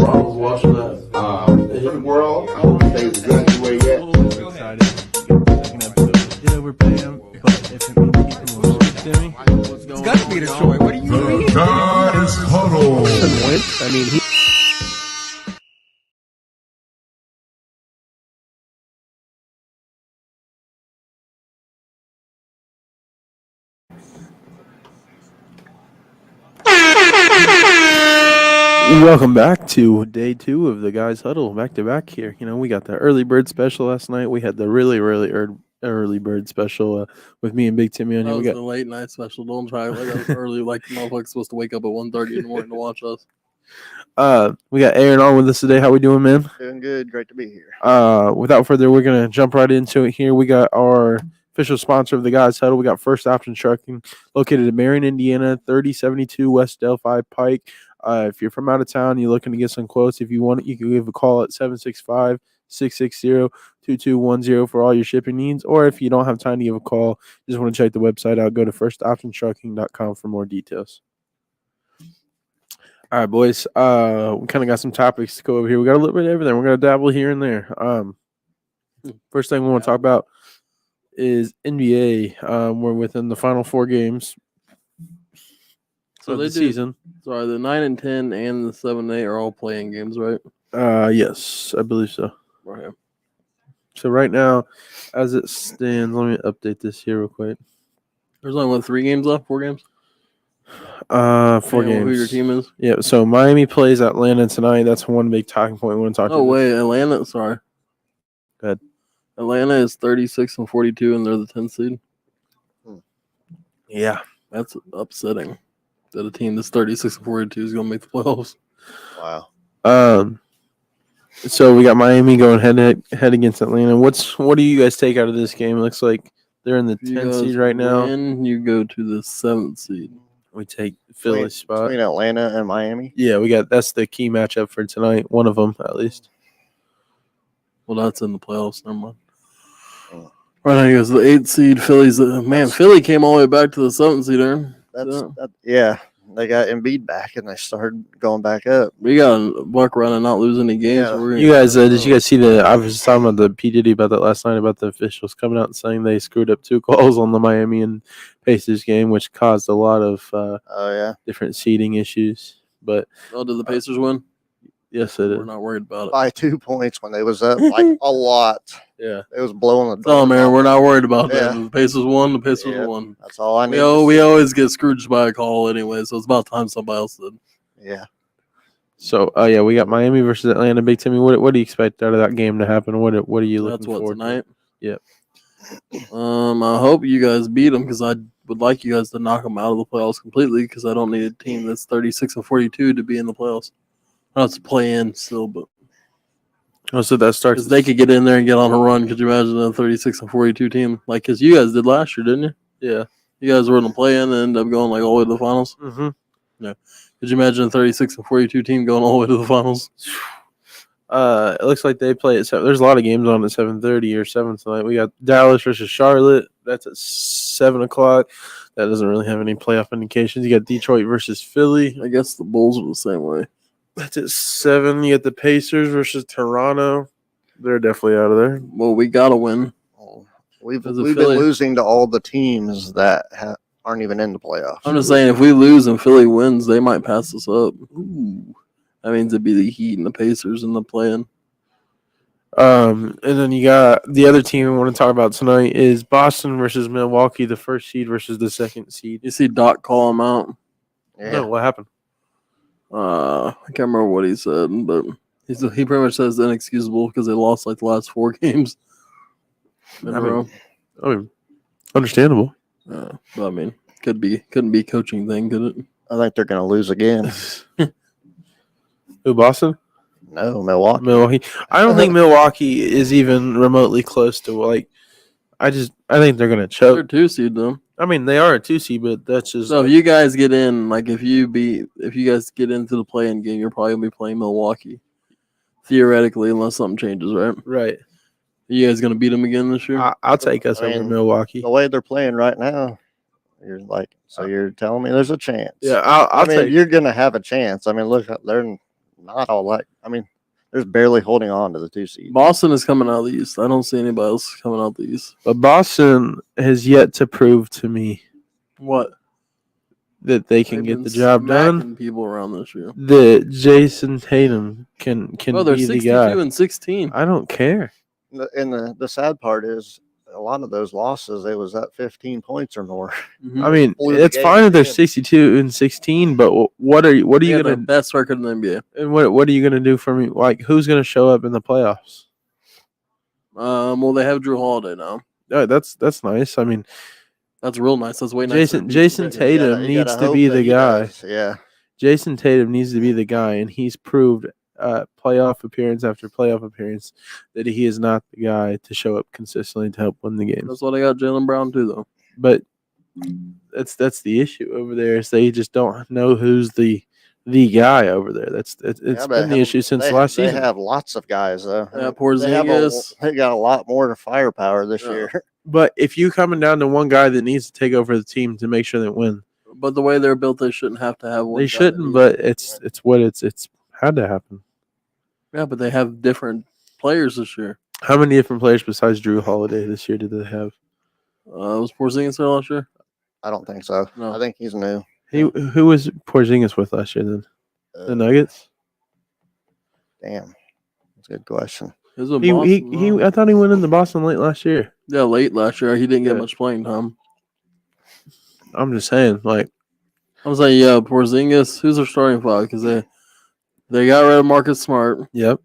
I was watching that. World, I don't think it's graduated yet. I'm excited to get the second episode. Did overpay him, but if it means keeping him low to me, It's got to be Detroit. What are you doing? The Guys Huddle. I mean, he. Welcome back to day 2 of the Guys Huddle, back to back here. You know, we got the early bird special last night. We had the really early bird special with me and Big Timmy on That here. was We got the late night special. Don't try like that was early. Like the motherfucker's supposed to wake up at 1:30 in the morning to watch us. we got Aaron on with us today. How we doing, man? Doing good. Great to be here. Without further, we're gonna jump right into it here. We got our official sponsor of the Guys Huddle. We got First Option Trucking, located in Marion, Indiana, 3072 West Delphi Pike. If you're from out of town, you're looking to get some quotes. If you want it, you can give a call at 765-660-2210 for all your shipping needs. Or if you don't have time to give a call, just want to check the website out, go to firstoptiontrucking.com for more details. All right, boys. We kind of got some topics to go over here. We got a little bit of everything. We're going to dabble here and there. First thing we want to talk about is NBA. We're within the final 4 games of the season. Sorry, the 9 and 10 and the 7 and 8 are all playing games, right? Yes, I believe so. Right. So right now, as it stands, let me update this here real quick. There's only 3 games left, 4 games. 4 Who your games. team is? Yeah. So Miami plays Atlanta tonight. That's one big talking point we want to talk about. Oh wait, Atlanta. Sorry. Go ahead. Atlanta is 36 and 42, and they're the 10th seed. Yeah. That's upsetting. That a team that's 36 and 42 is going to make the playoffs. Wow. So we got Miami going head against Atlanta. What do you guys take out of this game? It looks like they're in the 10th seed right now. And you go to the 7th seed. We take Philly's spot between Atlanta and Miami. Yeah, that's the key matchup for tonight. One of them at least. Well, that's in the playoffs. Never mind. Right now, he goes the 8th seed. Philly's Philly came all the way back to the 7th seed, Aaron. Yeah. They got Embiid back and they started going back up. We got a buck run and not lose any games. Yeah. You guys, did you guys see I was talking about the P. Diddy about that last night about the officials coming out and saying they screwed up 2 calls on the Miami and Pacers game, which caused a lot of different seeding issues. But did the Pacers win? Yes, it is. We're not worried about it. By 2 points when they was up like a lot. Yeah. It was blowing the door. Oh, man, we're not worried about that. Yeah. The Pacers won. The Pacers won. That's all I need. We always get scrooged by a call anyway, so it's about time somebody else did. Yeah. So, we got Miami versus Atlanta. Big Timmy, what do you expect out of that game to happen? What are you looking for tonight? Yep. I hope you guys beat them because I would like you guys to knock them out of the playoffs completely because I don't need a team that's 36 and 42 to be in the playoffs. Not to play in still, but so that starts. Because they could get in there and get on a run. Could you imagine a 36 and 42 team? Like, because you guys did last year, didn't you? Yeah. You guys were in the play-in and ended up going like all the way to the finals. Mm-hmm. Yeah. Could you imagine a 36 and 42 team going all the way to the finals? It looks like they play at 7. There's a lot of games on at 7:30 or 7 tonight. We got Dallas versus Charlotte. That's at 7 o'clock. That doesn't really have any playoff indications. You got Detroit versus Philly. I guess the Bulls are the same way. That's at 7. You got the Pacers versus Toronto. They're definitely out of there. Well, we got to win. We've been losing to all the teams that aren't even in the playoffs. I'm just saying, if we lose and Philly wins, they might pass us up. Ooh. That means it'd be the Heat and the Pacers in the play-in. And then you got the other team we want to talk about tonight is Boston versus Milwaukee, the 1st seed versus the 2nd seed. You see Doc call him out? Yeah. No, what happened? I can't remember what he said, but he pretty much says inexcusable because they lost like the last 4 games in a row. Understandable. But I mean, couldn't be a coaching thing, could it? I think they're going to lose again. Who, Boston? No, Milwaukee. Milwaukee. I don't think Milwaukee is even remotely close to I think they're going to choke. They're 2 seed though. I mean, they are a 2 seed, but that's just. So if you guys get in, like if you guys get into the play-in game, you're probably gonna be playing Milwaukee, theoretically, unless something changes, right? Right. Are you guys gonna beat them again this year? I'll take us over Milwaukee. The way they're playing right now, you're telling me there's a chance. Yeah, I'll take. You're gonna have a chance. I mean, look, they're not all that. I mean, there's barely holding on to the 2 seed. Boston is coming out of the East. I don't see anybody else coming out the East. But Boston has yet to prove to me What? that they can They've get the been job done. smacking people around this year. That Jason Tatum can Oh, they're be the 62 guy. and 16. I don't care. And the sad part is a lot of those losses, it was at 15 points or more. Mhm. I mean, blew the it's game fine if they're again. 62 and 16, but what are you They have gonna the best record in the NBA. and what are you gonna do for me? Like, who's gonna show up in the playoffs? Well, they have Drew Holiday now. That's nice. I mean, That's real nice. That's way nicer. Jason Tatum You needs gotta to hope be that the he guy. does. Yeah. Jason Tatum needs to be the guy, and he's proved playoff appearance after playoff appearance that he is not the guy to show up consistently to help win the games. That's what I got Jaylen Brown too, though. But that's the issue over there is they just don't know who's the guy over there. It's Yeah, but been the issue since last They season. have lots of guys though. Yeah, Porzingis. Porzingis. They got a lot more firepower this Yeah. year. But if you coming down to one guy that needs to take over the team to make sure they win, But the way they're built, they shouldn't have to have one. they guy shouldn't. that But it's had to happen. yeah, but they have different players this year. How many different players besides Drew Holiday this year did they have? Was Porzingis there last year? I don't think so. No. I think he's new. Who was Porzingis with last year then? The Nuggets. Damn, that's a good question. It was with He Boston, I thought he went into Boston late last year. yeah, late last year. He didn't get Yeah. much playing time. I'm just saying, like, I was like, yeah, Porzingis. Who's their starting five? Because they got rid of Marcus Smart, yep.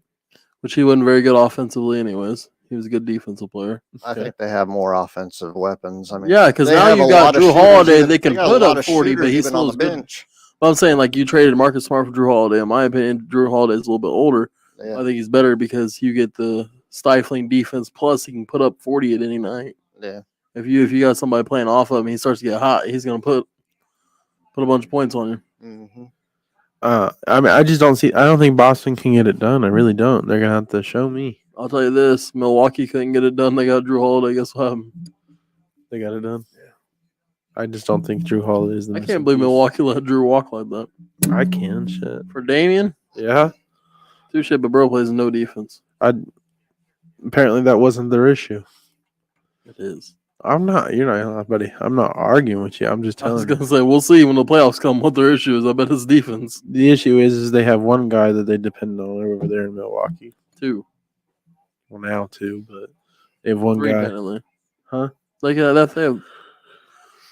which he wasn't very good offensively, anyways. He was a good defensive player. I think they have more offensive weapons. I mean, Yeah, because they now have you a got lot of Drew shooters Holiday. even- They can got a put lot up of 40, but shooters he's even still on as the good. bench. But I'm saying, like, you traded Marcus Smart for Drew Holiday. In my opinion, Drew Holiday is a little bit older. Yeah. I think he's better because you get the stifling defense. Plus, he can put up 40 at any night. Yeah. If you got somebody playing off of him, he starts to get hot. He's gonna put a bunch of points on you. Mm-hmm. I mean, I just don't see. I don't think Boston can get it done. I really don't. They're gonna have to show me I'll tell you this: Milwaukee couldn't get it done. They got Drew Holiday. Guess what happened? they got it done. Yeah. I just don't think Drew Holiday is the. I missing can't believe piece. Milwaukee let Drew walk like that. I can shit. For Damian, Yeah. touche, but bro plays no defense. Apparently that wasn't their issue. It is. I'm not. You're not, buddy. I'm not arguing with you. I'm just I was telling you. gonna say we'll see when the playoffs come what their issue is. I bet it's defense The issue is they have one guy that they depend on over there in Milwaukee. too. Well, now two, but they have one Three guy. apparently. Huh? Like that they have.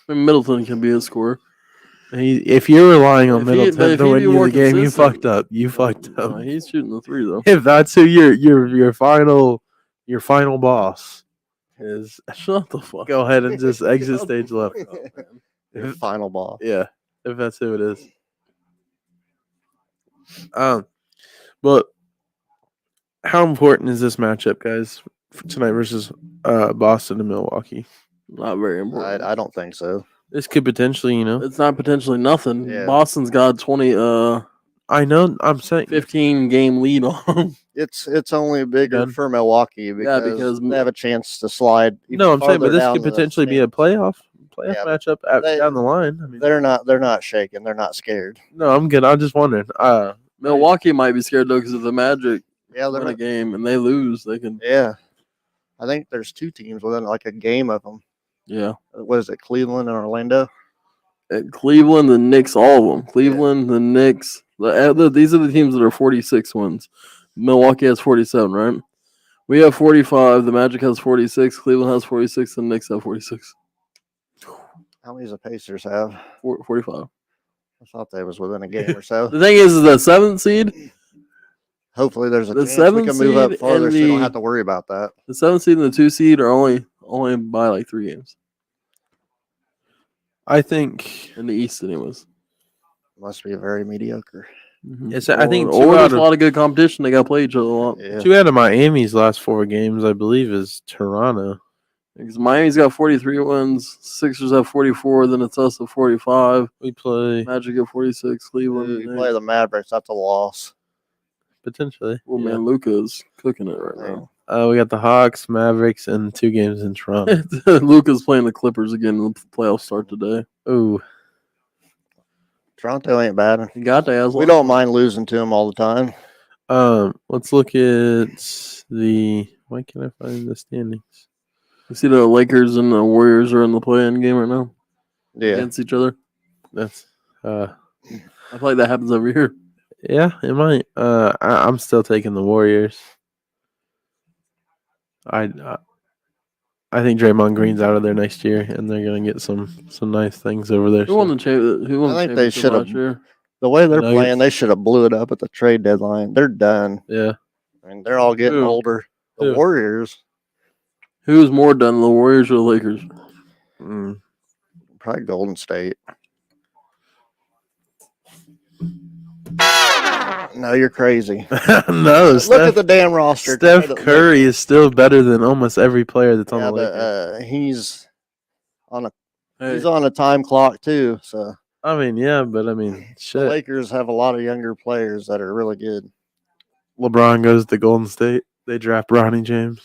I mean, Middleton can be a scorer. If you're relying on If he- Middleton but if to he'd win be you more the game, you consistent- fucked up. You fucked up. He's shooting the three though. If that's who your final boss is, Shut the fuck. go ahead and just exit Shut stage the left. fuck up, man. Your final ball. Yeah, if that's who it is. But how important is this matchup, guys, for tonight versus Boston and Milwaukee? Not very important. I don't think so. This could potentially, It's not potentially nothing. Yeah. Boston's got 20 I know. I'm saying 15 game lead on them. It's only bigger Done. for Milwaukee because, because- they have a chance to slide. even no. I'm saying, but farther this down could the potentially be a standings. playoff Yeah, matchup they- down the line. I mean, They're not shaking. They're not scared. no, I'm good. I'm just wondering. Milwaukee might be scared though because of the Magic Yeah, win a they're game and they lose. They can, yeah. I think there's two teams within like a game of them. yeah. What is it, Cleveland and Orlando? At Cleveland, the Knicks, all of them. Cleveland, the Knicks. These are the teams that are 46 wins. Milwaukee has 47, right? We have 45. The Magic has 46. Cleveland has 46. And the Knicks have 46. How many does the Pacers have? 45. I thought they was within a game or so. The thing is the 7th seed. Hopefully, there's a The chance we 7th can move up seed farther, and so you don't the- have to worry about that. The 7th seed and the 2 seed are only by like 3 games I think in the East, anyways. Must be very mediocre. Yes, I think two or out there's a of- lot of good competition. They got to play each other a lot. Yeah. 2 out of Miami's last 4 games, I believe, is Toronto. Because Miami's got 43 wins. Sixers have 44. Then it's us at 45. We play Magic at 46. Cleveland. You play the Mavericks. That's a loss. potentially. Well, Yeah. man, Luka's cooking it right now. We got the Hawks, Mavericks, and 2 games in Toronto. Luka's playing the Clippers again. The playoffs start today. Ooh, Toronto ain't bad. You got to as We don't mind losing to them all the time. Let's look at the. Why can't I find the standings? You see the Lakers and the Warriors are in the play-in game right now Yeah. against each other. That's I feel like that happens every year. yeah, it might. I'm still taking the Warriors. I think Draymond Green's out of there next year, and they're gonna get some nice things over there. Who won the Who won I the think they championship should've- last year? The way they're Nuggets. playing, they should have blew it up at the trade deadline. They're done. Yeah. I mean, they're all getting Who? older. The Who? Warriors, Who's more done, the Warriors or the Lakers? probably Golden State. No, you're crazy. No, Look at the damn roster. Steph Curry is still better than almost every player that's on Yeah, the but Lakers. he's on a Hey, he's on a time clock too. So I mean, yeah, but I mean, the shit. Lakers have a lot of younger players that are really good. LeBron goes to Golden State. They draft Ronnie James.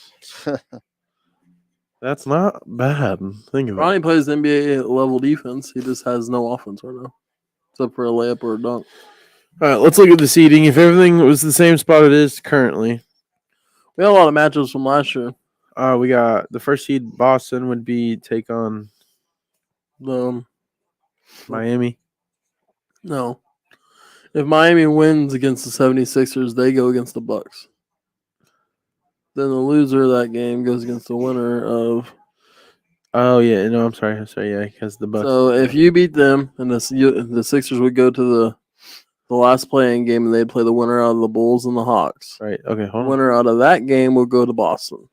That's not bad. Think of Ronnie it. plays NBA level defense. He just has no offense right now, except for a layup or a dunk. All right, let's look at the seeding. If everything was the same spot it is currently, We had a lot of matchups from last year. we got the first seed Boston would be take on Miami. No. If Miami wins against the 76ers, they go against the Bucks. Then the loser of that game goes against the winner of. Oh yeah, no, I'm sorry, yeah, because the Bucks. So if you beat them, and the Sixers would go to the last playing game, and they'd play the winner out of the Bulls and the Hawks. Right. Okay. The Hold on. winner out of that game will go to Boston.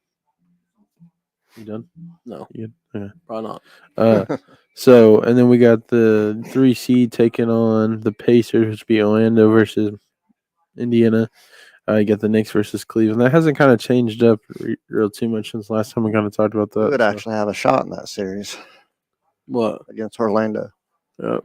You done? No, You good? Okay. probably not. So and then we got the 3 seed taking on the Pacers, which would be Orlando versus Indiana. You got the Knicks versus Cleveland. That hasn't kind of changed up real too much since last time we kind of talked about that. We would so. actually have a shot in that series What? against Orlando. Yeah.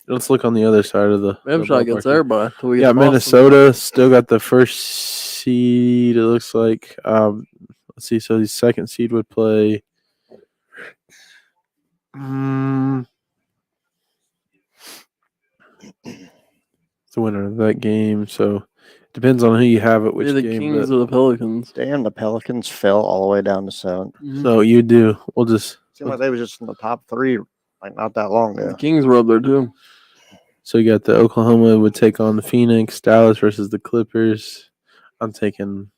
Let's look on the other side of the. We have a the shot against ballpark here. everybody. till we get Yeah, to Boston. Minnesota still got the first seed. It looks like. Let's see. So the second seed would play. It's the winner of that game. So depends on who you have at which Either game. Kings but- or the Pelicans. Damn, the Pelicans fell all the way down to 7th. so you do. We'll just. Seemed like they was just in the top 3 like not that long The ago. Kings were up there too. So you got the Oklahoma would take on the Phoenix, Dallas versus the Clippers. I'm taking.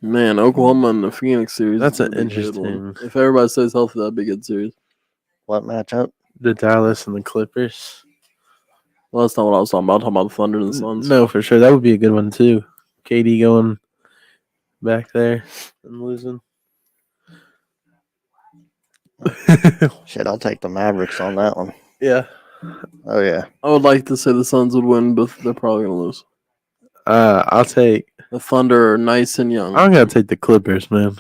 Man, Oklahoma and the Phoenix series. That's is an gonna be a good one. interesting- If everybody stays healthy, that'd be a good series. What matchup? The Dallas and the Clippers. Well, that's not what I was talking about. I'm talking about the Thunder and the Suns. No, for sure. That would be a good one, too. KD going back there and losing. Shit, I'll take the Mavericks on that one. Yeah. Oh yeah. I would like to say the Suns would win, but they're probably going to lose. I'll take. The Thunder are nice and young. I'm going to take the Clippers, man.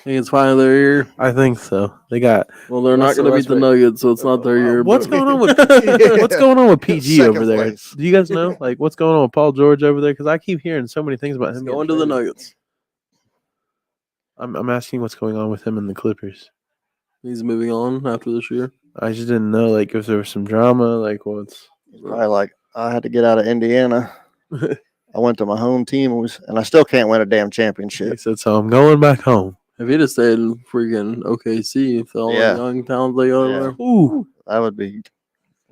think it's finally their year. I think so. They got. Well, they're not Russell going to beat the Westbrook. Nuggets, so it's not their year. What's but- going on with What's going on with PG Second over there? place. Do you guys know like what's going on with Paul George over there? Because I keep hearing so many things about He's him going getting to the traded. Nuggets. I'm asking what's going on with him and the Clippers. He's moving on after this year. I just didn't know like if there was some drama, like what's. He's probably like, I had to get out of Indiana. I went to my home team, and I still can't win a damn He championship. said, so I'm going back home. If he'd have stayed in freaking OKC, if all Yeah. the young talent they got Yeah. over Ooh. That would be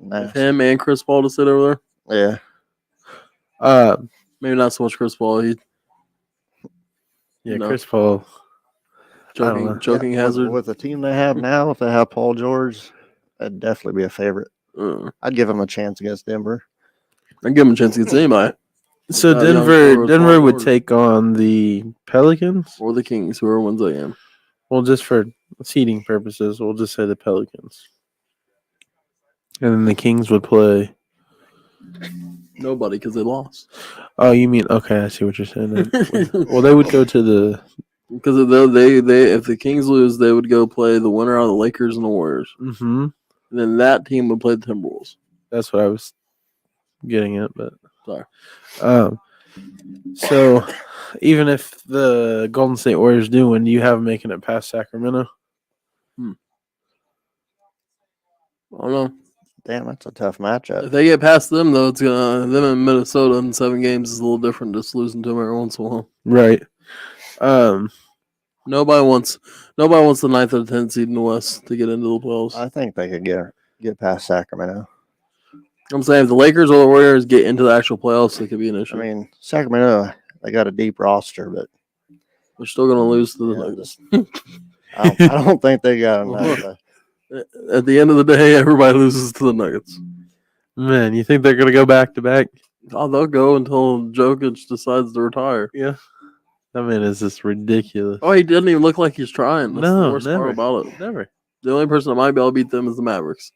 there, if nasty. him and Chris Paul to sit over there, Yeah. maybe not so much Chris Paul. He Yeah, No. Chris Paul. I don't know. choking Yeah, hazard. With the team they have now, if they have Paul George, that'd definitely be a favorite. I'd give him a chance against Denver. I'd give him a chance against anybody So young Denver forward, Denver Paul would George. take on the Pelicans. or the Kings, whoever wins that game. Well, just for seeding purposes, we'll just say the Pelicans. And then the Kings would play. Nobody, because they lost. Oh, you mean okay? I see what you're saying. Then. Well, they would go to the. Because if the Kings lose, they would go play the winner out of the Lakers and the Warriors. Mm-hmm. And then that team would play the Timberwolves. That's what I was getting at, but Sorry. So even if the Golden State Warriors do win, do you have them making it past Sacramento? I don't know. Damn, that's a tough matchup. If they get past them, though, it's gonna them in Minnesota in 7 games is a little different. Just losing to them every once in a while. Right. Nobody wants the 9th or the 10th seed in the West to get into the playoffs. I think they could get past Sacramento. I'm saying if the Lakers or the Warriors get into the actual playoffs, it could be an issue. I mean, Sacramento, they got a deep roster, but They're still gonna lose to the yeah, Nuggets. I don't think they got enough. At the end of the day, everybody loses to the Nuggets. Man, you think they're gonna go back to back? Oh, they'll go until Jokic decides to retire. Yeah. That man is just ridiculous. Oh, he doesn't even look like he's trying. That's No, the worst never. part about it. Never. The only person that might be able to beat them is the Mavericks.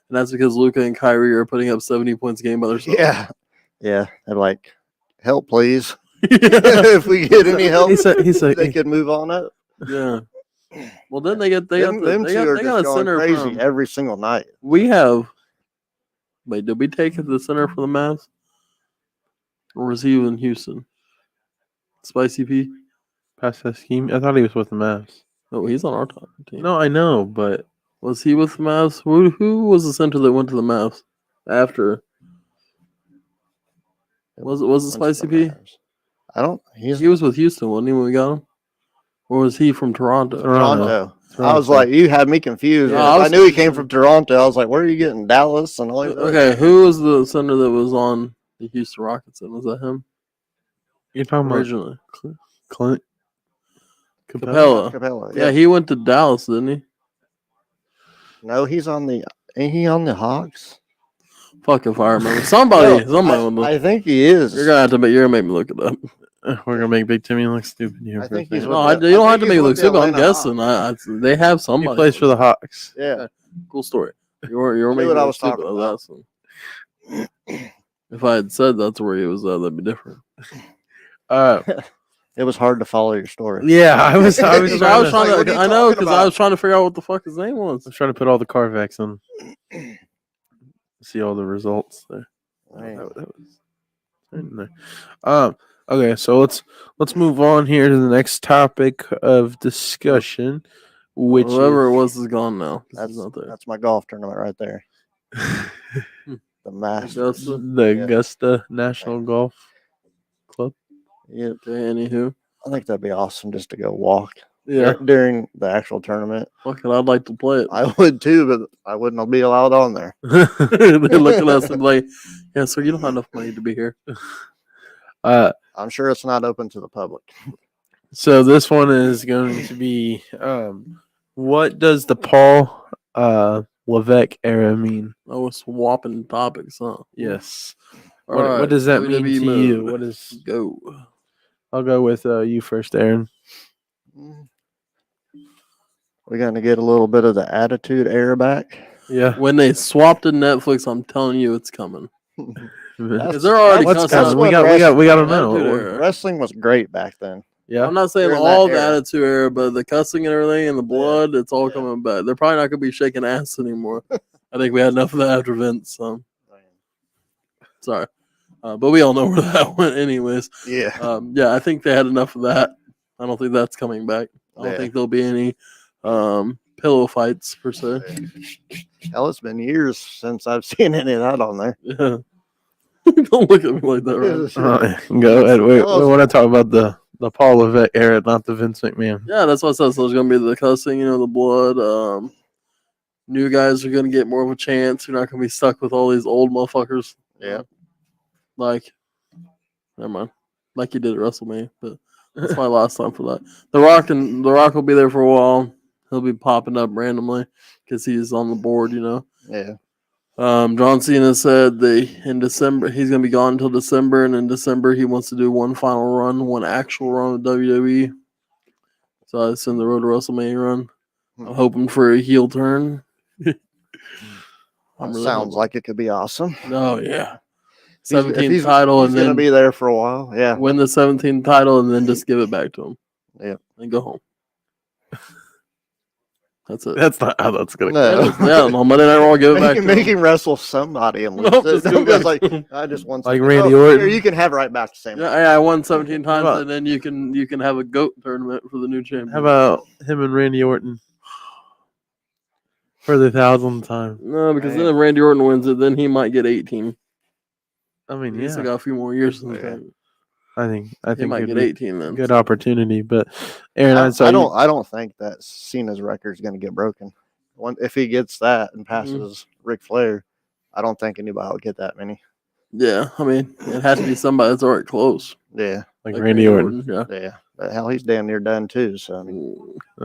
And that's because Luka and Kyrie are putting up 70 points a game by themselves. Yeah. They're like, help, please. If we get any help, they could move on up. Yeah. Well, then they got Them two are just a going center crazy from. every single night. We have. Wait, did we take the center for the Mavs? Or was he in Houston? Spicy P? Past that scheme. I thought he was with the Mavs. No, he's on our top team. No, I know, but Was he with the Mavs? Who was the center that went to the Mavs after? Was it Spicy P? I don't. He was with Houston, wasn't he, when we got him? Or was he from Toronto? Toronto. I was like, you had me confused. No, I knew he came from Toronto. I was like, where are you getting Dallas and all that? Okay, who was the center that was on the Houston Rockets? And was that him you're talking about originally? Clint Capella. Yeah, he went to Dallas, didn't he? No, he's on the. Ain't he on the Hawks? Fuck if I remember. Somebody. I think he is. You're gonna make me look it up. We're gonna make Big Timmy look stupid here. I for a think he's second. with No, you don't have to he's make me with look the stupid. I'm Atlanta guessing. They have He somebody. plays for the Hawks. Yeah. Cool story. You're I knew making what me I look was stupid. talking I was asking. If I had said that's where he was at, that'd be different. It was hard to follow your story. Yeah, I was I was trying to, trying What to. are you I know talking because I about? was trying to figure out what the fuck his name was. put all the Carvex on. See all the results there. Man. That was in there. Okay, so let's move on here to the next topic of discussion, which Whoever it was is gone now. 'Cause That's he's not there. that's my golf tournament right there. The Masters. Augusta. Augusta National Golf Club. Yep. Okay, anywho. I think that'd be awesome just to go walk Yeah. during the actual tournament. Fuck it, I'd like to play it. I would too, but I wouldn't be allowed on there. They look at us and be like, yeah, sir, you don't have enough money to be here. I'm sure it's not open to the public. So this one is going to be what does the Paul Levesque era mean? I was swapping topics, huh? Yes. All What, right, what does that mean WWE to you? move. What is? Go. I'll go with you first, Aaron. We're going to get a little bit of the attitude era back. Yeah. When they swapped to Netflix, I'm telling you it's coming. That's- Because they're already What's cussing that's coming? out. what We got to Attitude know. era. Wrestling was great back then. Yeah. I'm not saying During all that the era. attitude era, but the cussing and everything and the blood, it's all Yeah. coming back. They're probably not going to be shaking ass anymore. I think we had enough of that after Vince. So. Sorry. But we all know where that went anyways. Yeah. Yeah, I think they had enough of that. I don't think that's coming back. I don't Yeah. think there'll be any pillow fights per se. Hell, it's been years since I've seen any of that on there. Yeah. Don't look at me like that, right? Go ahead. We want to talk about the Paul Levesque era, not the Vince McMahon. Yeah, that's what I said. So there's gonna be the cussing, the blood. New guys are gonna get more of a chance. You're not gonna be stuck with all these old motherfuckers. Yeah. Like, never mind. Like you did at WrestleMania, but that's my last time for that. The Rock will be there for a while. He'll be popping up randomly because he's on the board, Yeah. John Cena said in December he's gonna be gone until December, and in December he wants to do one actual run with WWE. So I assume the Road to WrestleMania run. I'm hoping for a heel turn. Sounds like it could be awesome. Oh yeah, If 17th title, he's and gonna then be there for a while. Yeah. win the 17th title, and then just give it back to him. Yep. And go home. That's it. That's not how that's gonna No. Yeah, on Monday Night Raw, give it back to Make him. him wrestle somebody and lose Nope, it. just give it It's back like, to him. I just want Like some- Randy here, Orton. you can have right back the same. Yeah, I won 17 times, about- and then you can have a goat tournament for the new champion. How about him and Randy Orton? For the 1,000th time. No, because Man. then if Randy Orton wins it, then he might get 18. I mean, He's still yeah. got a few more years in the Yeah. tank. I think He might it'd get be 18 then. good so. opportunity. But Aaron, I saw I you. don't think that Cena's record is going to get broken. If he gets that and passes Ric Flair, I don't think anybody will get that many. Yeah, I mean, it has to be somebody that's already close. Yeah, like Randy Orton. Yeah. yeah. But hell, he's damn near done too. So I mean,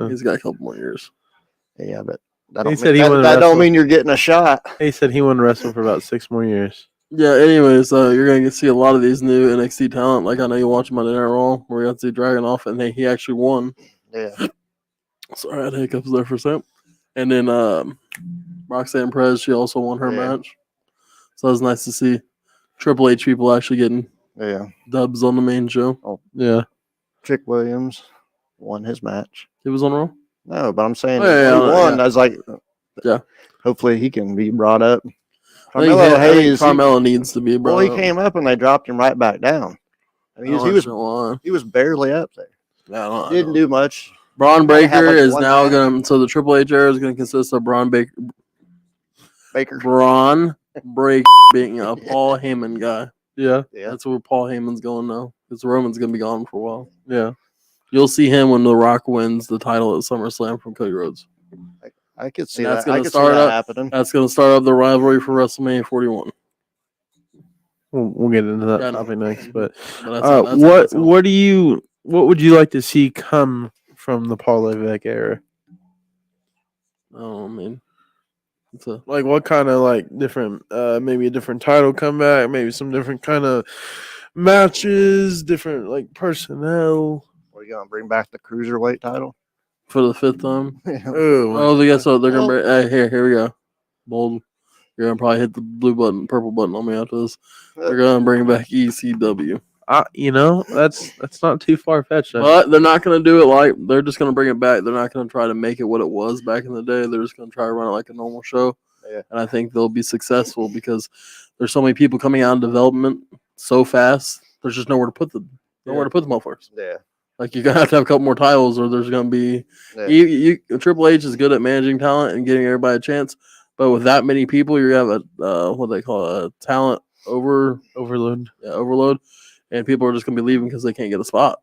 He's got a couple more years. yeah, but that He don't, said mean, he wanted to that don't wrestle. mean you're getting a shot. He said he wanted to wrestle for about 6 more years. Yeah, anyways, you're going to see a lot of these new NXT talent. Like, I know you watch Monday Night Raw. We're going to see Dragunov, and he actually won. Yeah, Sorry, I had hiccups there for a second. And then Roxanne Perez, she also won her Yeah. match. So it was nice to see Triple H people actually getting yeah. dubs on the main show. Yeah. Trick Williams won his match. He was on Raw? No, but I'm saying Oh, yeah, he yeah, won. yeah. I was like, Yeah. Hopefully he can be brought up. I think Carmelo Hayes. Carmelo needs to be brought Well, he up. came up and they dropped him right back down. I mean, I don't he was understand why. he was barely up there. I don't- Didn't do much. Braun Might have Breaker like is one now match. going to, so the Triple H era is going to consist of Braun Breaker being a Paul Heyman guy. Yeah. Yeah, That's where Paul Heyman's going now. Because Roman's going to be gone for a while. Yeah. You'll see him when The Rock wins the title at SummerSlam from Cody Rhodes. I could see And that's that. I gonna could see start that up- happening. That's going to start up the rivalry for WrestleMania 41. We'll get into that Yeah, I know. topic next. But But that's what would you like to see come from the Paul Levesque era? Oh, man. It's a, Like what kind of like different maybe a different title comeback, maybe some different kind of matches, different like personnel. We're gonna bring back the cruiserweight title. for the fifth time. Oh, Oh, they guess so. They're gonna Well- bring. Hey, here we go. Bold. You're gonna probably hit the purple button on me after this. They're gonna bring back ECW, that's not too far fetched. but they're not gonna do it like they're just gonna bring it back. They're not gonna try to make it what it was back in the day. They're just gonna try to run it like a normal show, Yeah. and I think they'll be successful because there's so many people coming out in development so fast. There's just nowhere to put them. Nowhere to put the motherfuckers. Yeah. Like you're gonna have to have a couple more titles, or there's gonna be. Yeah. Triple H is good at managing talent and giving everybody a chance, but with that many people, you have a what they call a talent overload. overload, and people are just gonna be leaving because they can't get a spot.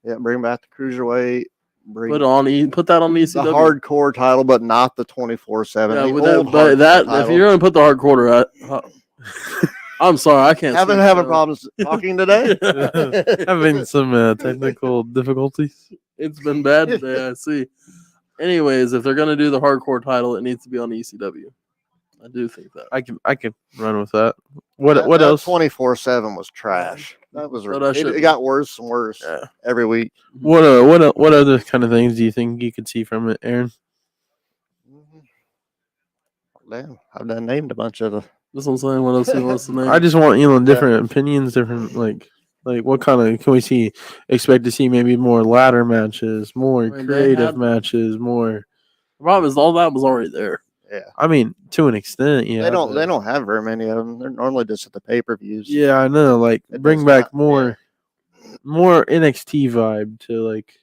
Yeah. Bring back the cruiserweight. Bring Put that on the the ECW. hardcore title, but not the 24/7. Yeah, the with old but hardcore that if title. you're gonna put the hard quarter, I'm sorry, I can't. having speak, problems talking today. Having some technical difficulties. It's been bad today. I see. Anyways, if they're gonna do the hardcore title, it needs to be on ECW. I do think that. I can run with that. What else? 24/7 was trash. That was But I it shouldn't. got worse and worse Yeah. every week. What other kind of things do you think you could see from it, Aaron? Damn, I've done named a bunch of the. That's what I'm saying. What else he wants to name? I just want different opinions, different like what kind of can we see? Expect to see maybe more ladder matches, more mean, they creative had- matches, more. The problem is all that was already there. Yeah, I mean, to an extent, yeah. they don't. but- They don't have very many of them. They're normally just at the pay-per-views. Yeah, I know. Like, It bring does back not- more NXT vibe to like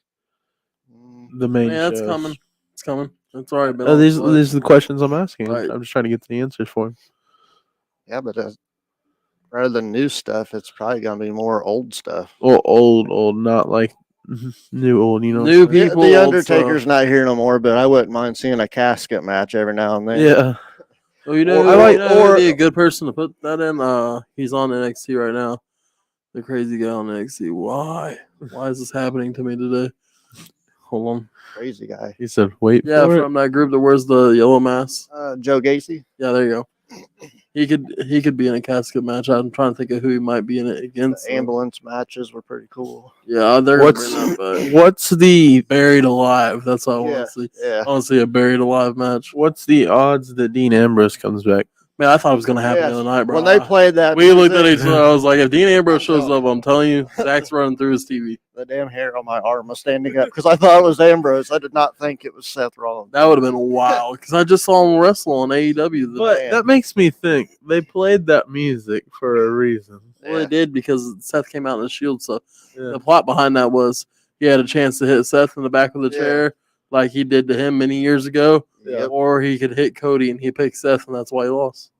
Mm, the main. Yeah, it's shows. coming. It's coming. It's already been. These on the are the questions I'm asking. Right. I'm just trying to get the answers for 'em. yeah, but rather than new stuff, it's probably gonna be more old stuff. Well, old, not like new old. You know, New what I'm saying? people. The old Undertaker's stuff. not here no more, but I wouldn't mind seeing a casket match every now and then. Yeah, Oh, you know, Or- who- I like- you know who would or- be a good person to put that in. He's on NXT right now. The crazy guy on NXT. Why? Why is this happening to me today? Hold on. Crazy guy. he said, "Wait Yeah, for it." from that group that wears the yellow mask. Joe Gacy. Yeah, there you go. He could be in a casket match. I'm trying to think of who he might be in it The against. though. ambulance matches were pretty cool. Yeah, they're gonna What's bring that back. what's the Buried alive. That's what I want Yeah, to see. yeah. I want to see a buried alive match. what's the odds that Dean Ambrose comes back? Man, I thought it was gonna happen Yes. the other night, bro. When they played that, We looked at each other. other. I was like, if Dean Ambrose shows up, I'm telling you, Zach's running through his TV. The damn hair on my arm was standing up because I thought it was Ambrose. I did not think it was Seth Rollins. That would have been wild because I just saw him wrestle on AEW. But Man. that makes me think they played that music for a reason. Well, they did because Seth came out in the Shield stuff. Yeah. The plot behind that was he had a chance to hit Seth in the back of the Yeah. chair, like he did to him many years ago, Yep. or he could hit Cody and he picked Seth, and that's why he lost.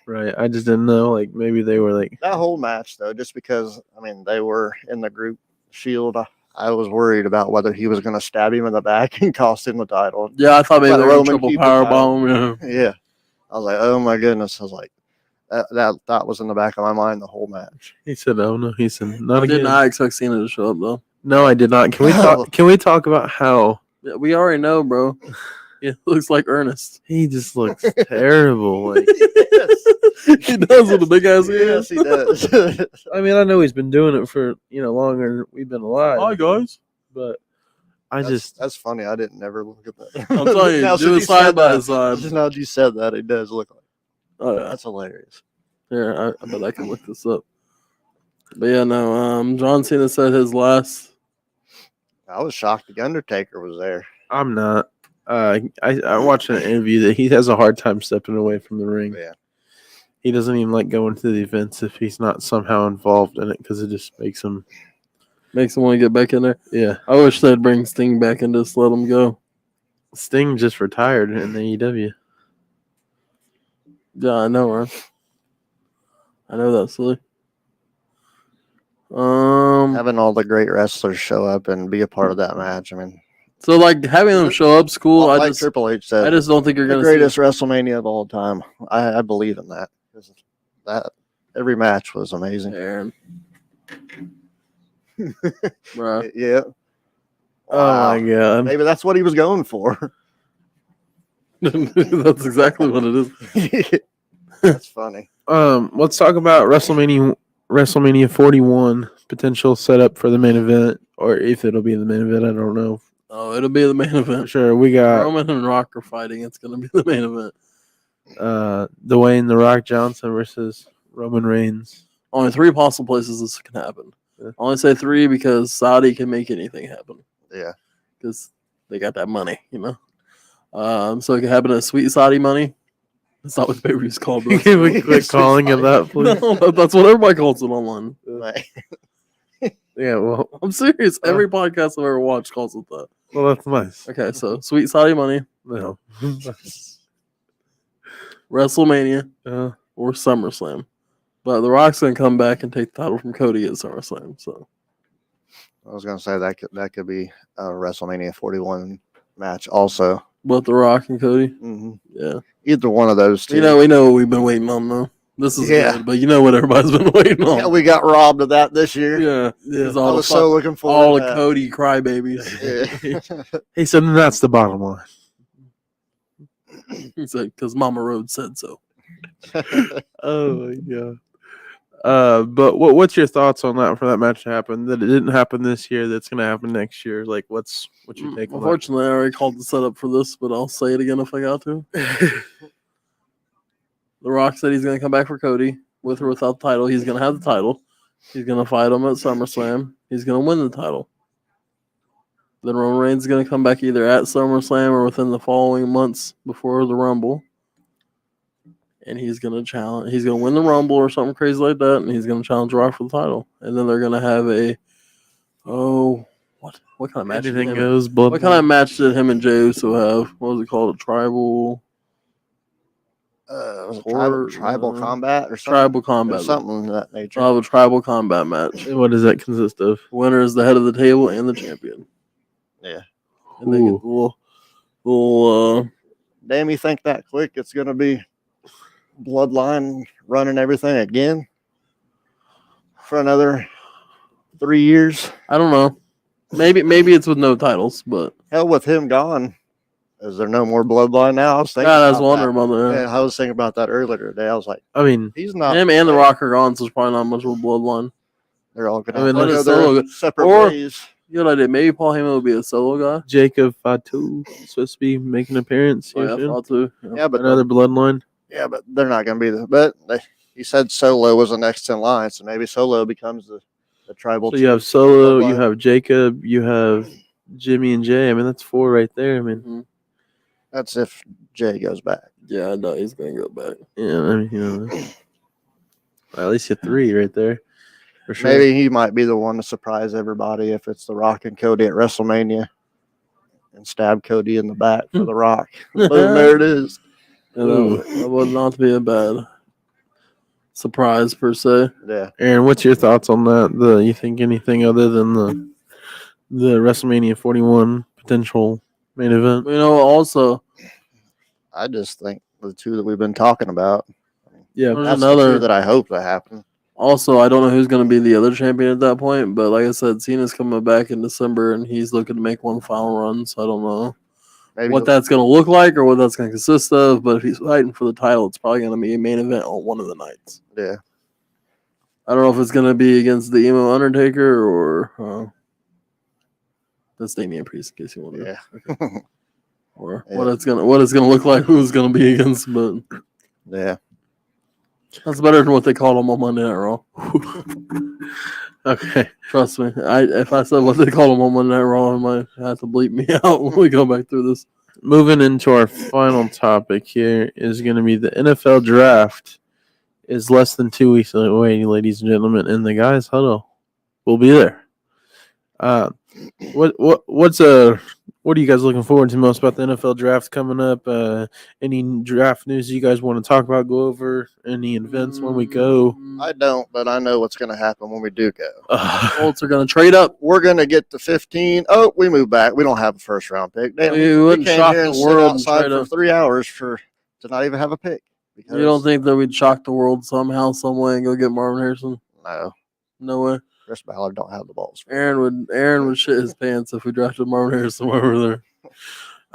Right. I just didn't know. Like maybe they were like. That whole match, though, just because, I mean, they were in the group Shield, I was worried about whether he was going to stab him in the back and cost him the title. Yeah, I thought maybe Let they were Roman triple keep the powerbomb. Yeah. Yeah. I was like, oh my goodness. I was like, that was in the back of my mind the whole match. He said, "Oh no." He said, "Not I did again." not expect Cena to show up though. No, I did not. Can we talk? Can we talk about how Yeah, we already know, bro. It looks like Ernest. he just looks terrible? Like, He does with a big ass Yes, he does. I mean, I know he's been doing it for longer than we've been alive. Hi guys. But I just that's funny. I didn't never look at that. I'm telling you, Now, do since it you side said by that- side. Just now that you said that, it does look like. Oh yeah. That's hilarious. Here, I bet I can look this up. But yeah, no. John Cena said his last. I was shocked the Undertaker was there. I'm not. I watched an interview that he has a hard time stepping away from the ring. Yeah. He doesn't even like going to the events if he's not somehow involved in it because it just makes him. Makes him want to get back in there. Yeah. I wish they'd bring Sting back and just let him go. Sting just retired in the AEW. Yeah, I know, right? I know that's silly. Having all the great wrestlers show up and be a part of that match. I mean, So like having them show up's cool. like Triple H said, I just don't think you're the gonna greatest WrestleMania of all time. I believe in that. 'Cause that every match was see amazing. Aaron. Bruh. Yeah. Oh my god! Maybe that's what he was going for. That's exactly what it is. That's funny. Let's talk about WrestleMania 41 potential setup for the main event, or if it'll be the main event. I don't know. Oh, it'll be the main For event. sure, we got Roman and Rock are fighting. It's gonna be the main event. Dwayne the Rock Johnson versus Roman Reigns. Only 3 possible places this can happen. Yeah. I only say 3 because Saudi can make anything happen Yeah. because they got that money, So it can happen at Sweet Saudi money. That's not what the pay-per-view is called. Bro. Can we quit calling it that, please? No, that's what everybody calls it online. Yeah, well, I'm serious. Every podcast I've ever watched calls it that. well, that's nice. Okay, so Sweet Saudi money, No. WrestleMania, Uh, or SummerSlam. But The Rock's gonna come back and take the title from Cody at SummerSlam. So I was gonna say that could be a WrestleMania 41 match also. but The Rock and Cody, hmm yeah. Either one of those two. We know what we've been waiting on though. This is Yeah. good, but you know what everybody's been waiting on. Yeah, we got robbed of that this year. Yeah, Yeah. It's I all was the so looking forward all to the that. Cody crybabies. Yeah. he said that's the bottom line. He said because Mama Road said so. Oh my god. But what's your thoughts on that for that match to happen? That it didn't happen this year. That's gonna happen next year. Like, what's your take on that? Unfortunately, I already called the setup for this, but I'll say it again if I got to. The Rock said he's going to come back for Cody with or without the title. He's going to have the title. He's going to fight him at SummerSlam. He's going to win the title. Then Roman Reigns is going to come back either at SummerSlam or within the following months before the Rumble. And he's going to challenge. He's going to win the Rumble or something crazy like that, and he's going to challenge Rock for the title. And then they're going to have what kind of match? did Anything him- goes. Blood. What kind of match did him and Jey Uso have? What was it called? A tribal Was it Or, tribal uh, combat or something? tribal Or combat. something of that nature. I'll have a tribal combat match. What does that consist of? Winner is the head of the table and the champion. Yeah. And they get the little Damn, you think that quick it's going to be bloodline running everything again for another 3 years? I don't know. Maybe it's with no titles, but Hell, with him gone, is there no more bloodline now? I was thinking God, I was about wondering that. about that. Yeah, I was thinking about that earlier today. I was like, I mean, he's not. Him and The Rock are gone, so there's probably not much of a bloodline. They're all going I mean, to let go it solo their go. separate Or- ways. You know what I did? Maybe Paul Heyman would be a solo guy. Jacob Fatu supposed to be making an appearance Oh, here yeah, I soon. thought too. Yeah. Yeah, but Another bloodline. they're not going to be the. But he said Solo was the next in line, so maybe Solo becomes the tribal. So you have Solo, you bloodline. have Jacob, you have Jimmy and Jay. I mean, that's 4 right there. I mean, Mhm. That's if Jay goes back. Yeah, I know he's gonna go back. yeah, I mean, at least you 3 right there. For sure. Maybe he might be the one to surprise everybody if it's The Rock and Cody at WrestleMania. and stab Cody in the back for the Rock. Boom, there it is. You know, that would not be a bad surprise per se. Yeah. Aaron, what's your thoughts on that? You think anything other than the WrestleMania 41 potential main event? You know, also I just think the two that we've been talking about. Yeah, there's That's another. the two that I hope that happen. Also, I don't know who's going to be the other champion at that point, but like I said, Cena's coming back in December, and he's looking to make one final run. So I don't know Maybe what that's going to look like or what that's going to consist of. But if he's fighting for the title, it's probably going to be a main event on one of the nights. Yeah. I don't know if it's going to be against the Emo Undertaker or that's Damian Priest, in case you wonder. Yeah. Or Yeah. what it's gonna look like, who it's going to be against. But Yeah. that's better than what they called him on Monday Night Raw. okay. Trust me. If I said what they called him on Monday Night Raw, I might have to bleep me out when we go back through this. Moving into our final topic here is going to be the NFL draft is less than 2 weeks away, ladies and gentlemen, and the guys huddle will be there. What are you guys looking forward to most about the NFL draft coming up? Any draft news you guys want to talk about, go over? Any events when we go? I don't, but I know what's going to happen when we do go. Colts are going to trade up. We're going to get to 15. Oh, we move back. We don't have a first round pick. Damn, We we wouldn't came shock here the and sit world and outside trade for up. 3 hours to not even have a pick. You don't think that we'd shock the world somehow, some way, and go get Marvin Harrison? No, No way. Chris Ballard don't have the balls. Aaron would shit his pants if we drafted Marvin Harrison while we were there.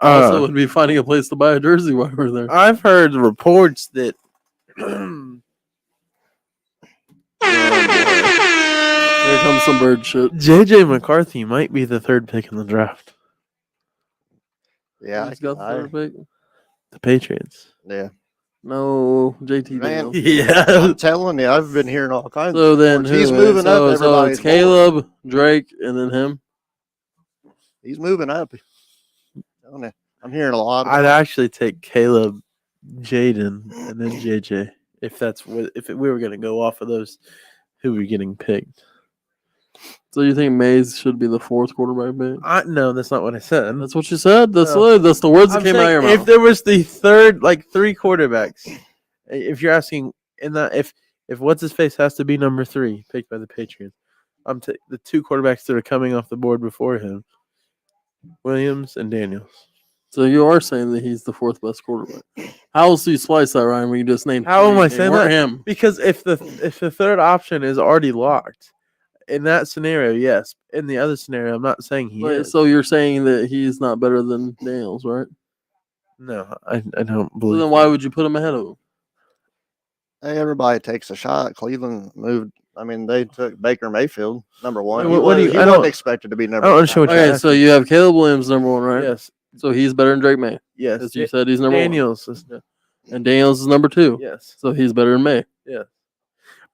Also, would be finding a place to buy a jersey while we were there. I've heard reports that Here comes some bird shit. J.J. McCarthy might be the third pick in the draft. Yeah, Who's got the third pick? The Patriots. yeah. No, JT Man. Daniels. Yeah. I'm telling you, I've been hearing all kinds. So then reports. He's who? moving so, up. So Everybody's it's Caleb, Drake, and then him. He's moving up. I'm hearing a lot. I'd actually take Caleb, Jaden, and then JJ if we were going to go off of those who were getting picked. So you think Mays should be the fourth quarterback pick? No, that's not what I said. That's what you said. That's No. that's the words that I'm came out of your saying mouth. if there was the third, like 3 quarterbacks, if you're asking in that, if what's his face has to be number 3 picked by the Patriots, the 2 quarterbacks that are coming off the board before him, Williams and Daniels. So you are saying that he's the fourth best quarterback. How else do you splice that, Ryan? When you just named How am three I and saying weren't that? him? Because if the third option is already locked, in that scenario, yes. In the other scenario, I'm not saying he is. So you're saying that he's not better than Daniels, right? No, I don't So believe. then why would you put him ahead of him? Hey, everybody takes a shot. Cleveland moved. I mean, they took Baker Mayfield number 1. Wait, what do you- He I wasn't don't- expected to be I number don't 1. understand what you're Okay, asking. so you have Caleb Williams number 1, right? Yes, So he's better than Drake May, yes. as you said he's number 1. Daniels is And Daniels is number 2. yes, So he's better than May. yes.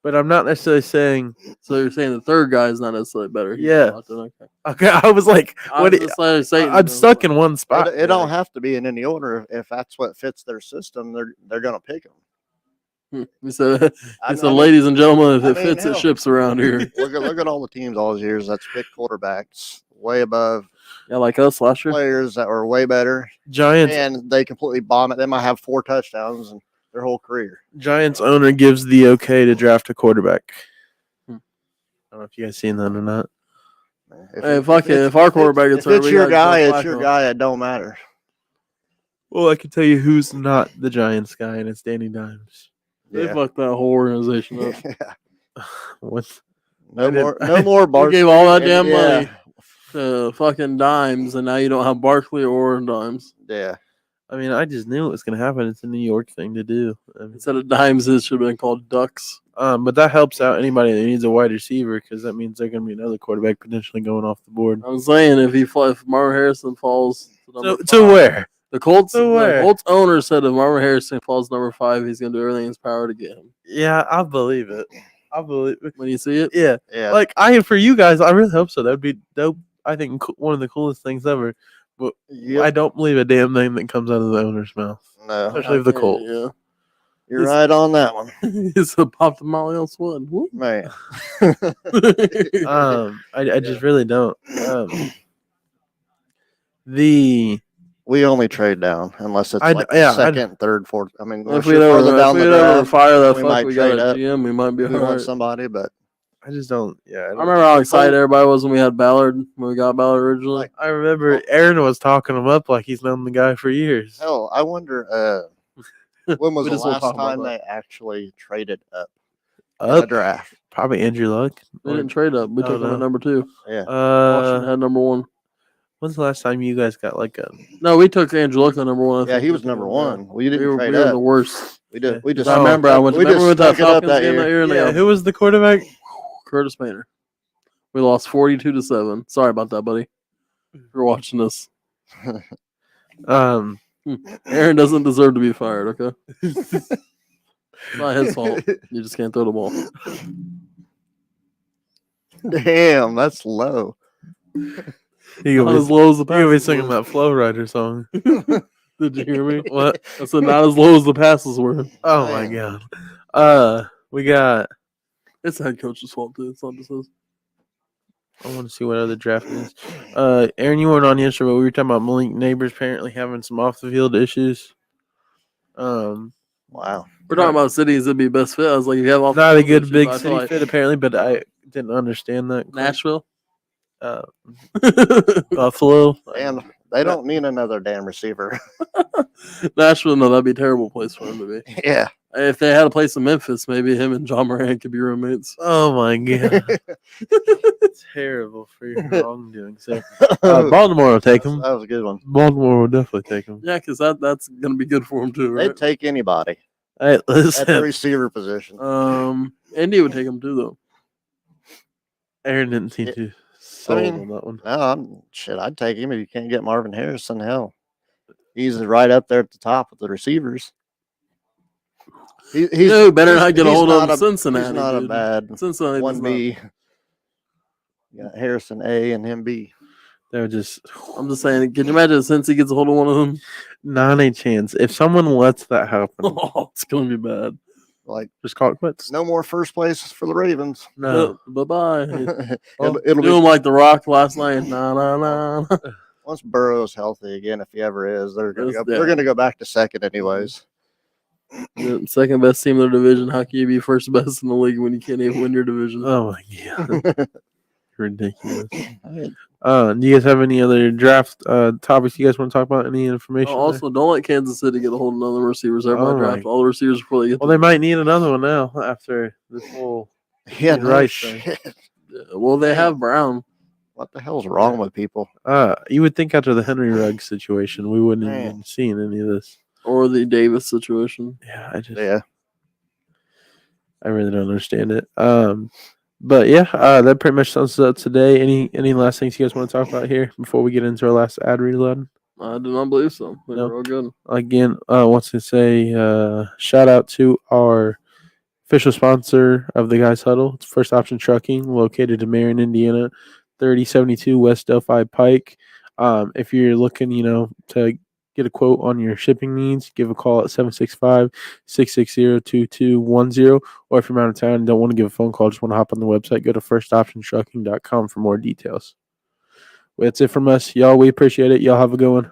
But I'm not necessarily saying. So you're saying the third guy is not necessarily better. He's Yeah. not, okay. Okay, I was like, I'm what? just like saying, I'm stuck in one spot. It don't have to be in any order. If that's what fits their system, they're going to pick him. He said, I so mean, ladies and gentlemen, if I it mean, fits, it hell. ships around here. Look at all the teams all those years that's picked quarterbacks way above Yeah, like us last year. players that were way better, Giants and they completely bomb it. They might have 4 touchdowns in their whole career. Giants owner gives the okay to draft a quarterback. Hmm. I don't know if you guys seen that or not. Hey, fuck it. If our quarterback gets if hurt, it's we your got guy, Joe it's your Flacco. guy. It don't matter. Well, I can tell you who's not the Giants guy, and it's Danny Dimes. They Yeah. fucked that whole organization up. What? No I didn't- more. No more. You Bart. gave all that damn Yeah. money to fucking Dimes, and now you don't have Barkley or Dimes. Yeah. I mean, I just knew it was going to happen. It's a New York thing to do. I mean, Instead of Dimes, it should have been called Ducks. but that helps out anybody that needs a wide receiver because that means they're going to be another quarterback potentially going off the board. I'm saying if Marvin Harrison falls to number To 5, where? the Colts, to where? the Colts owner said if Marvin Harrison falls number 5, he's gonna do everything in his power to get him. Yeah, I believe it. I believe it. When you see it, Yeah. Yeah. Like, for you guys, I really hope so. That'd be dope. I think one of the coolest things ever. But Yep. I don't believe a damn thing that comes out of the owner's mouth. No. Especially the Colts. Yeah, You're right on that one, it's a pop the molly on sweat. Whoop. man. I just really don't. The We only trade down unless it's I'd- like yeah, the I'd- second, third, fourth. I mean, If unless we you're ever, further if down we the ever draft, fire that we fuck, might we got trade a up. GM. We might be we want alright. somebody, but I just don't. Yeah, I remember how excited everybody was when we had Ballard. When we got Ballard originally. Like, I remember Aaron was talking him up like he's known the guy for years. hell, I wonder when was We the just won't last talk about time that. they actually traded up in a Up, draft? probably Andrew Luck. We didn't trade up. We Oh, took him no. at number 2. Yeah, Washington Uh, had number 1. when's the last time you guys got like a? No, we took Andrew Luck at number 1. I yeah, think he we was took number him, one. We Yeah. didn't We trade were up. the worst. We did. Yeah. We just. I remember. I went. we Remember just with that stunk it up Falcons that game that year. year? And Yeah, they who was the quarterback? Curtis Maynor. We lost 42-7. Sorry about that, buddy. If you're watching this, Um, Aaron doesn't deserve to be fired. Okay, it's not his fault. You just can't throw the ball. Damn, that's low. he Not gonna as be, low as the he gonna be passes singing were. that Flow Rider song. Did you hear me? What? I said not as low as the passes were. Oh my Man. god. We got. It's the head coach's fault too. It's not just his. I want to see what other draft is. Aaron, you weren't on yesterday, but we were talking about Malik Neighbors apparently having some off the field issues. Wow. We're talking about cities that'd be best fit. I was like, you have all Not a those good issues, big I feel city like fit apparently, but I didn't understand that. Nashville, Buffalo. And they don't need another damn receiver. Nashville. No, that'd be a terrible place for him to be. yeah. If they had a place in Memphis, maybe him and John Moran could be roommates. Oh my god. Terrible for your wrongdoing, sir. Baltimore will take him. That was a good one. Baltimore will definitely take him. Yeah, because that's gonna be good for him too, right? They'd take anybody Hey, at the listen. receiver position. Indy would take him too, though. Aaron didn't seem to sold mean, on that one. No, I'd take him if you can't get Marvin Harrison. Hell, he's right up there at the top of the receivers. He's No, better not get a he's hold not of Cincinnati. He's not dude. a bad Cincinnati. does 1B. You got Harrison A and him B. They're just not- I'm just saying. Can you imagine since he gets a hold of one of them? not a chance. If someone lets that happen, Oh, it's gonna be bad. Like just call it quits. no more first places for the Ravens. No. Bye bye. it'll Do him be like the Rock last night. Nah, nah, nah. once Burrow's healthy again, if he ever is, they're gonna Yes, go. yeah. They're gonna go back to second anyways. The second best team in their division. How can you be first best in the league when you can't even win your division? Oh my god. Ridiculous. Do you guys have any other draft topics you guys want to talk about? Any information? there? Also, don't let Kansas City get a hold of none of the receivers. Everybody Oh, my- draft all the receivers before they get. Well, they might need another one now after this whole. Yeah, no right. shit. Well, they have Brown. What the hell's wrong with people? You would think after the Henry Ruggs situation, we wouldn't have Man. even seen any of this. Or the Davis situation. Yeah, Yeah. I really don't understand it. But yeah, that pretty much sums it up today. Any last things you guys want to talk about here before we get into our last ad reload? I do not believe so. They No. were all good. Again, wants to say shout out to our official sponsor of the Guys Huddle. It's First Option Trucking, located in Marion, Indiana, 3072 West Delphi Pike. If you're looking, to get a quote on your shipping needs, give a call at 765-660-2210. Or if you're out of town and don't want to give a phone call, just want to hop on the website, go to firstoptiontrucking.com for more details. Well, that's it from us. Y'all, we appreciate it. Y'all have a good one.